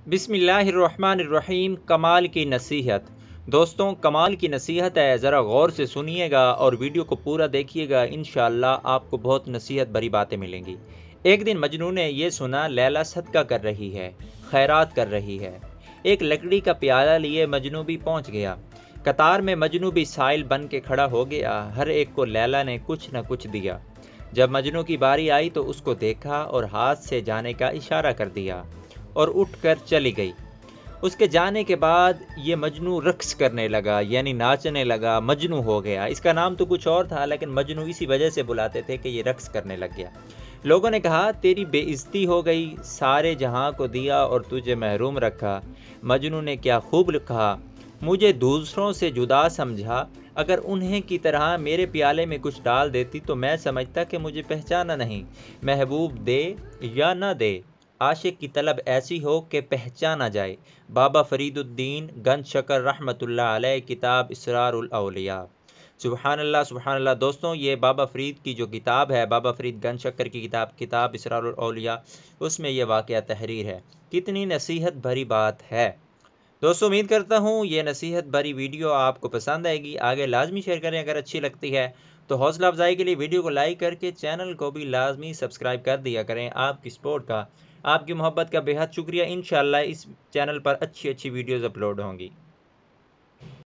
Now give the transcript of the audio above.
بسم اللہ الرحمن الرحیم۔ کمال کی نصیحت۔ دوستوں، کمال کی نصیحت ہے، ذرا غور سے سنیے گا اور ویڈیو کو پورا دیکھیے گا، انشاءاللہ آپ کو بہت نصیحت بھری باتیں ملیں گی۔ ایک دن مجنوں نے یہ سنا لیلا صدقہ کر رہی ہے، خیرات کر رہی ہے۔ ایک لکڑی کا پیالہ لیے مجنوں بھی پہنچ گیا۔ قطار میں مجنوں بھی سائل بن کے کھڑا ہو گیا، ہر ایک کو لیلا نے کچھ نہ کچھ دیا۔ جب مجنوں کی باری آئی تو اس کو دیکھا اور ہاتھ سے جانے کا اشارہ کر دیا اور اٹھ کر چلی گئی۔ اس کے جانے کے بعد یہ مجنوں رقص کرنے لگا، یعنی ناچنے لگا، مجنوں ہو گیا۔ اس کا نام تو کچھ اور تھا، لیکن مجنوں اسی وجہ سے بلاتے تھے کہ یہ رقص کرنے لگ گیا۔ لوگوں نے کہا، تیری بے عزتی ہو گئی، سارے جہاں کو دیا اور تجھے محروم رکھا۔ مجنوں نے کیا خوب کہا، مجھے دوسروں سے جدا سمجھا، اگر انہیں کی طرح میرے پیالے میں کچھ ڈال دیتی تو میں سمجھتا کہ مجھے پہچانا نہیں۔ محبوب دے یا نہ دے، عاشق کی طلب ایسی ہو کہ پہچانا جائے۔ بابا فرید الدین گنج شکر رحمۃ اللہ علیہ، کتاب اسرار الاولیاء۔ سبحان اللہ سبحان اللہ۔ دوستوں، یہ بابا فرید کی جو کتاب ہے، بابا فرید گنج شکر کی کتاب اسرار الاولیاء، اس میں یہ واقعہ تحریر ہے۔ کتنی نصیحت بھری بات ہے۔ دوستوں، امید کرتا ہوں یہ نصیحت بھری ویڈیو آپ کو پسند آئے گی۔ آگے لازمی شیئر کریں اگر اچھی لگتی ہے تو۔ حوصلہ افزائی کے لیے ویڈیو کو لائک کر کے چینل کو بھی لازمی سبسکرائب کر دیا کریں۔ آپ کی سپورٹ کا، آپ کی محبت کا بے حد شکریہ۔ انشاءاللہ اس چینل پر اچھی ویڈیوز اپلوڈ ہوں گی۔